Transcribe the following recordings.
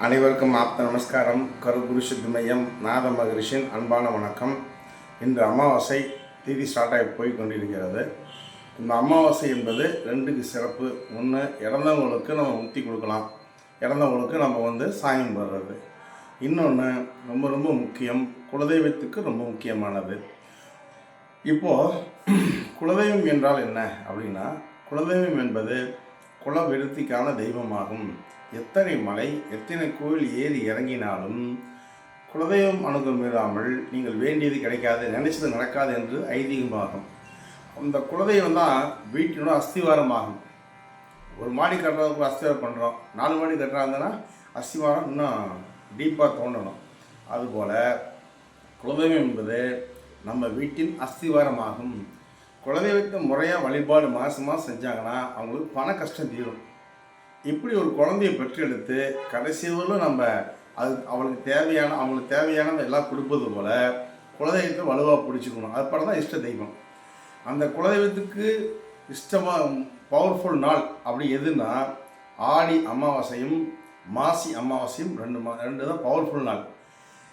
அனைவருக்கும் ஆப்த நமஸ்காரம். கருகுரு சித்தி மையம் நாத மகரிஷின் அன்பான வணக்கம். இன்று அமாவாசை தேதி ஸ்டார்ட் ஆகி போய் கொண்டிருக்கிறது. இந்த அமாவாசை என்பது ரெண்டுக்கு சிறப்பு. ஒன்று, இறந்தவங்களுக்கு நம்ம முக்தி கொடுக்கலாம், இறந்தவங்களுக்கு நம்ம சாயம் போடுறது. இன்னொன்று ரொம்ப ரொம்ப முக்கியம், குலதெய்வத்துக்கு ரொம்ப முக்கியமானது. இப்போது குலதெய்வம் என்றால் என்ன அப்படின்னா, குலதெய்வம் என்பது குல விருத்திக்கான தெய்வமாகும். எத்தனை மலை எத்தனை கோவில் ஏறி இறங்கினாலும் குலதெய்வம் அனுகிரகம் இல்லாமல் நீங்கள் வேண்டியது கிடைக்காது, நினைச்சது நடக்காது என்று ஐதீகமாகும். அந்த குலதெய்வம் தான் வீட்டினோட அஸ்திவாரமாகும். ஒரு மாடி கட்டுறதுக்கு அஸ்திவாரம் பண்ணுறோம், 4 மாடி கட்டுறாங்கன்னா அஸ்திவாரம் இன்னும் டீப்பாக தோண்டணும். அதுபோல் குலதெய்வம் என்பது நம்ம வீட்டின் அஸ்திவாரமாகும். குலதெய்வத்தை முறையாக வழிபாடு மாதமாக செஞ்சாங்கன்னா அவங்களுக்கு பண கஷ்டம் தீரும். இப்படி ஒரு குழந்தையை பெற்றெடுத்து கடைசியிலும் நம்ம அவங்களுக்கு தேவையானதை எல்லாம் கொடுப்பது போல் குலதெய்வத்தை வலுவாக பிடிச்சிக்கணும். அது படம் தான் இஷ்ட தெய்வம். அந்த குலதெய்வத்துக்கு இஷ்டமாக பவர்ஃபுல் நாள் அப்படி எதுன்னா, ஆடி அமாவாசையும் மாசி அமாவாசையும் ரெண்டு தான் பவர்ஃபுல் நாள்.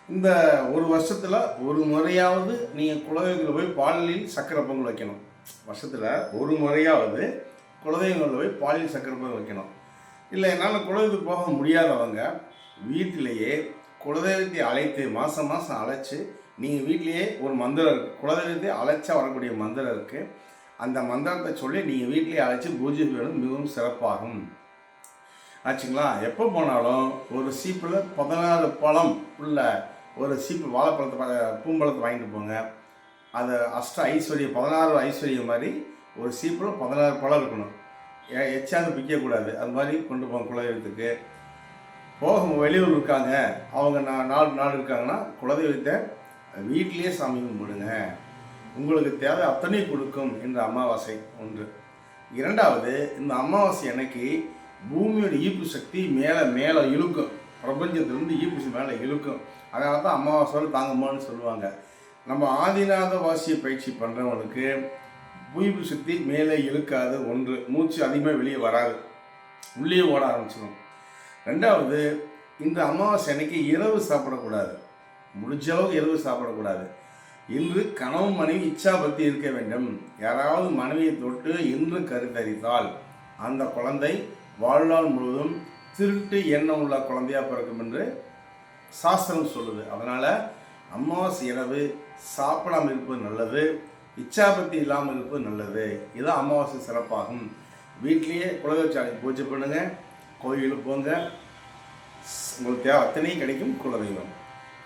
இந்த ஒரு வருஷத்தில் ஒரு முறையாவது நீங்கள் குலதெய்வத்தில் போய் பாலில் சக்கரை பொங்கல் வைக்கணும். வருஷத்தில் ஒரு முறையாவது குலதெய்வங்களில் போய் பாலில் சக்கரை பொங்கல் வைக்கணும். இல்லை, என்னால் குலதெய்வத்துக்கு போக முடியாதவங்க வீட்டிலேயே குலதெய்வத்தை அழைத்து மாதம் அழைச்சி, நீங்கள் வீட்டிலேயே ஒரு மந்திரம் இருக்குது, குலதெய்வத்தை அழைச்சா வரக்கூடிய மந்திரம் இருக்குது. அந்த மந்திரத்தை சொல்லி நீங்கள் வீட்டிலேயே அழைச்சி பூஜை செய்வது மிகவும் சிறப்பாகும் ஆச்சுங்களா. எப்போ போனாலும் ஒரு சீப்பில் 16 பழம் உள்ள ஒரு சீப்பு வாழைப்பழத்தை பூம்பழத்தை வாங்கிட்டு போங்க. அதை ஐஸ்வர்யம் 16 ஐஸ்வர்யம் மாதிரி ஒரு சீப்பில் 16 பழம் இருக்கணும். எச்சாந்து பிக்கக்கூடாது. அது மாதிரி கொண்டு போங்க குலதெய்வத்துக்கு. வெளியூர் இருக்காங்க, அவங்க நாடு இருக்காங்கன்னா குலதெய்வத்தை வீட்டிலேயே சாமி கும்பிடுங்க. உங்களுக்கு தேவை அத்தனை கொடுக்கும் என்ற அமாவாசை ஒன்று. இரண்டாவது, இந்த அமாவாசை அன்னைக்கு பூமியோட ஈர்ப்பு சக்தி மேலே இழுக்கும். பிரபஞ்சத்திலிருந்து ஈர்ப்பு சக்தி மேலே இழுக்கும். அதனால தான் அமாவாசையில் தாங்குமான்னு சொல்லுவாங்க. நம்ம ஆதிநாத வாசிய பயிற்சி பண்ணுறவங்களுக்கு ஈர்ப்பு சக்தி மேலே இழுக்காது. ஒன்று, மூச்சு அதிகமாக வெளியே வராது, உள்ளே ஓட ஆரம்பிச்சிடும். ரெண்டாவது, இந்த அமாவாசை அன்னைக்கு இரவு சாப்பிடக்கூடாது. முடிஞ்ச அளவுக்கு இரவு சாப்பிடக்கூடாது. இன்று கணவன் மனைவி இச்சாபக்தி இருக்க வேண்டும். யாராவது மனைவியை தொட்டு இன்று கருத்தரித்தால் அந்த குழந்தை வாழ்நாள் முழுவதும் திருட்டு எண்ணம் உள்ள குழந்தையாக பிறக்கும் என்று சாஸ்திரம் சொல்லுது. அதனால் அமாவாசை இரவு சாப்பிடாமல் இருப்பது நல்லது, இச்சாபக்தி இல்லாமல் இருப்பது நல்லது. இதுதான் அமாவாசை சிறப்பாகும். வீட்லேயே குலதெய்வச்சாலை பூஜை பண்ணுங்கள், கோயிலுக்கு போங்க, உங்களுக்கு தேவை அத்தனையும் கிடைக்கும். குலதெய்வம்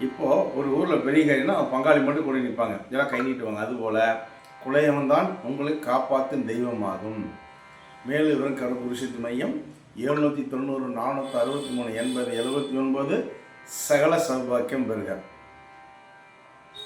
இப்போது ஒரு ஊரில் பெரிய கைனா பங்காளி மட்டும் கூட நிற்பாங்க, இதெல்லாம் கை நீட்டுவாங்க. அதுபோல் குலதெய்வம் தான் உங்களை காப்பாற்றும் தெய்வமாகும். மேலும் விவரம் கருகுரு சித்தி மையம் 790 463 80 79. சகல சௌபாக்கியம் பெறுக.